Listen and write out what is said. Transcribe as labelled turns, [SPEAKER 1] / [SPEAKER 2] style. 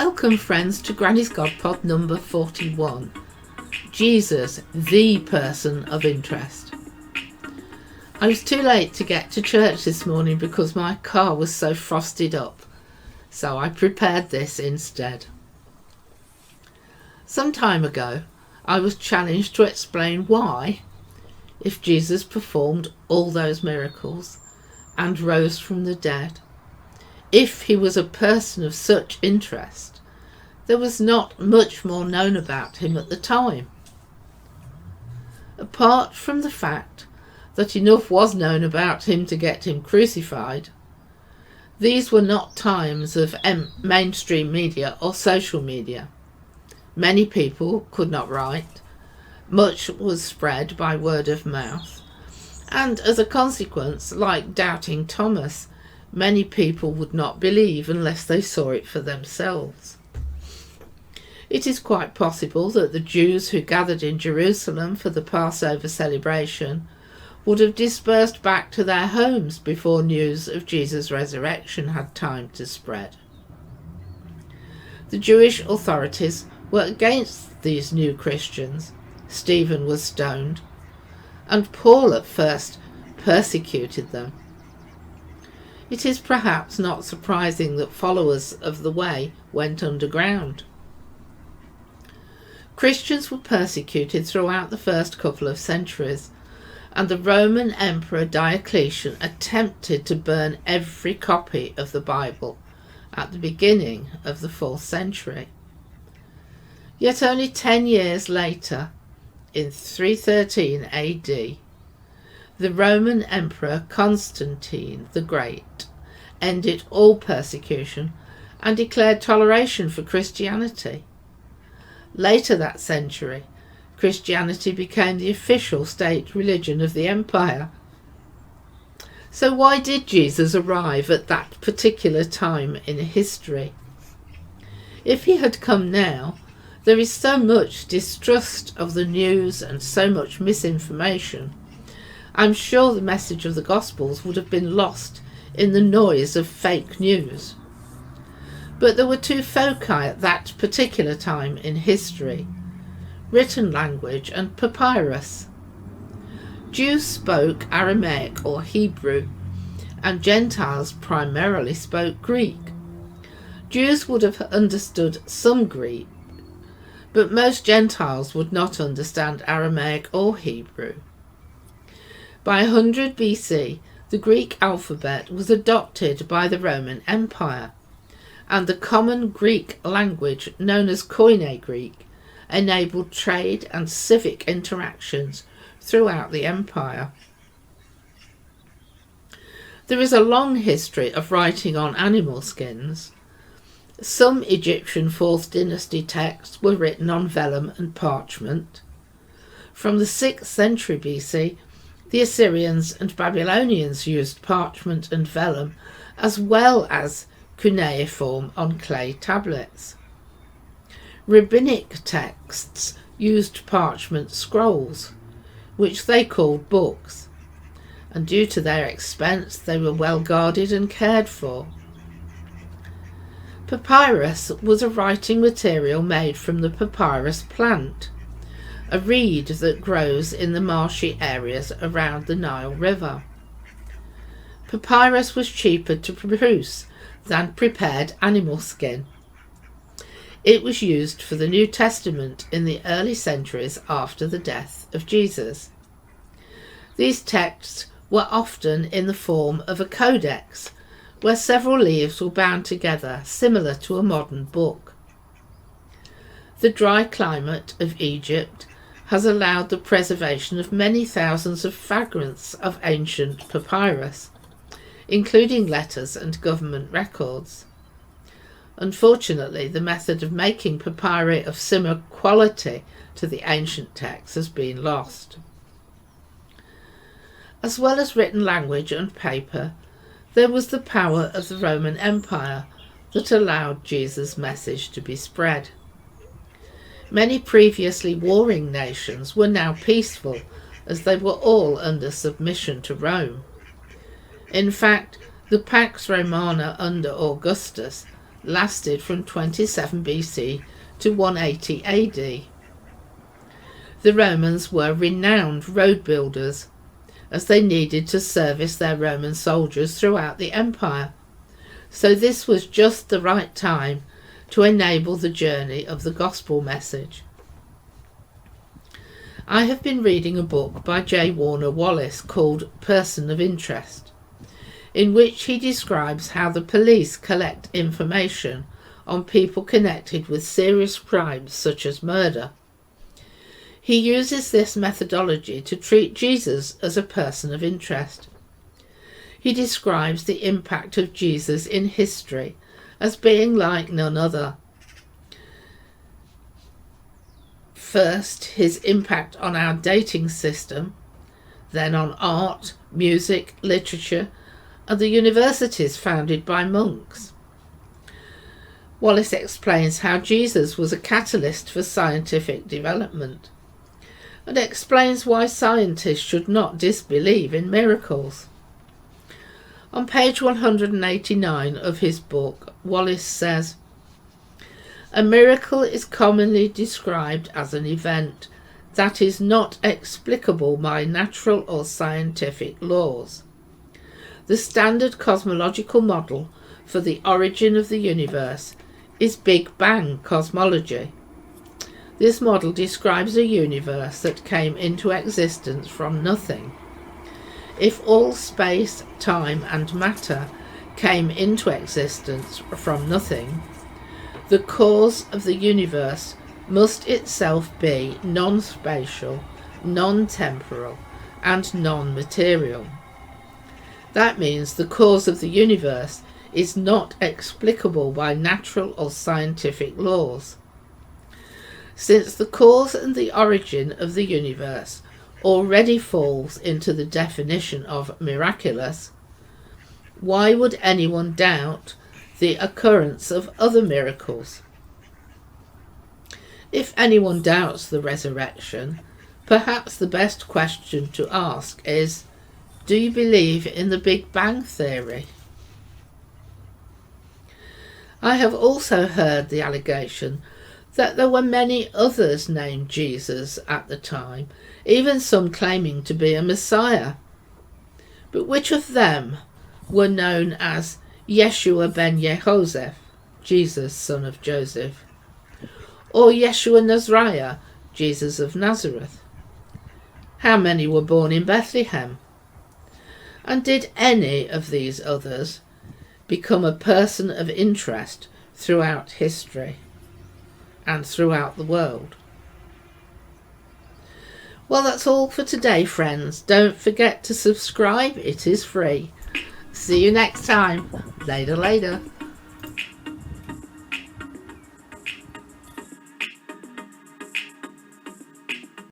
[SPEAKER 1] Welcome friends to Granny's GodPod number 41. Jesus, the person of interest. I was too late to get to church this morning because my car was so frosted up, so I prepared this instead. Some time ago, I was challenged to explain why, if Jesus performed all those miracles and rose from the dead, if he was a person of such interest, there was not much more known about him at the time. Apart from the fact that enough was known about him to get him crucified, these were not times of mainstream media or social media. Many people could not write, much was spread by word of mouth, and as a consequence, like doubting Thomas, many people would not believe unless they saw it for themselves. It is quite possible that the Jews who gathered in Jerusalem for the Passover celebration would have dispersed back to their homes before news of Jesus' resurrection had time to spread. The Jewish authorities were against these new Christians. Stephen was stoned, and Paul at first persecuted them. It is perhaps not surprising that followers of the way went underground. Christians were persecuted throughout the first couple of centuries, and the Roman Emperor Diocletian attempted to burn every copy of the Bible at the beginning of the 4th century. Yet only 10 years later, in 313 AD, the Roman Emperor Constantine the Great ended all persecution and declared toleration for Christianity. Later that century, Christianity became the official state religion of the empire. So why did Jesus arrive at that particular time in history? If he had come now, there is so much distrust of the news and so much misinformation. I'm sure the message of the Gospels would have been lost in the noise of fake news. But there were two foci at that particular time in history: written language and papyrus. Jews spoke Aramaic or Hebrew, and Gentiles primarily spoke Greek. Jews would have understood some Greek, but most Gentiles would not understand Aramaic or Hebrew. By 100 BC, the Greek alphabet was adopted by the Roman Empire, and the common Greek language known as Koine Greek enabled trade and civic interactions throughout the empire. There is a long history of writing on animal skins. Some Egyptian 4th dynasty texts were written on vellum and parchment. From the 6th century BC, the Assyrians and Babylonians used parchment and vellum as well as cuneiform on clay tablets. Rabbinic texts used parchment scrolls, which they called books, and due to their expense they were well guarded and cared for. Papyrus was a writing material made from the papyrus plant, a reed that grows in the marshy areas around the Nile River. Papyrus was cheaper to produce than prepared animal skin. It was used for the New Testament in the early centuries after the death of Jesus. These texts were often in the form of a codex, where several leaves were bound together, similar to a modern book. The dry climate of Egypt has allowed the preservation of many thousands of fragments of ancient papyrus, including letters and government records. Unfortunately, the method of making papyri of similar quality to the ancient texts has been lost. As well as written language and paper, there was the power of the Roman Empire that allowed Jesus' message to be spread. Many previously warring nations were now peaceful, as they were all under submission to Rome. In fact, the Pax Romana under Augustus lasted from 27 BC to 180 AD. The Romans were renowned road builders, as they needed to service their Roman soldiers throughout the empire. So this was just the right time to enable the journey of the gospel message. I have been reading a book by J. Warner Wallace called Person of Interest, in which he describes how the police collect information on people connected with serious crimes such as murder. He uses this methodology to treat Jesus as a person of interest. He describes the impact of Jesus in history as being like none other. First, his impact on our dating system, then on art, music, literature, and the universities founded by monks. Wallace explains how Jesus was a catalyst for scientific development, and explains why scientists should not disbelieve in miracles. On page 189 of his book, Wallace says, "A miracle is commonly described as an event that is not explicable by natural or scientific laws. The standard cosmological model for the origin of the universe is Big Bang cosmology. This model describes a universe that came into existence from nothing. If all space, time and matter came into existence from nothing, the cause of the universe must itself be non-spatial, non-temporal and non-material. That means the cause of the universe is not explicable by natural or scientific laws. Since the cause and the origin of the universe already falls into the definition of miraculous, why would anyone doubt the occurrence of other miracles? If anyone doubts the resurrection, perhaps the best question to ask is, do you believe in the Big Bang theory?" I have also heard the allegation that there were many others named Jesus at the time, even some claiming to be a Messiah. But which of them were known as Yeshua ben Yehoseph, Jesus son of Joseph, or Yeshua Nazariah, Jesus of Nazareth? How many were born in Bethlehem? And did any of these others become a person of interest throughout history and throughout the world? Well, that's all for today, friends. Don't forget to subscribe. It is free. See you next time. Later.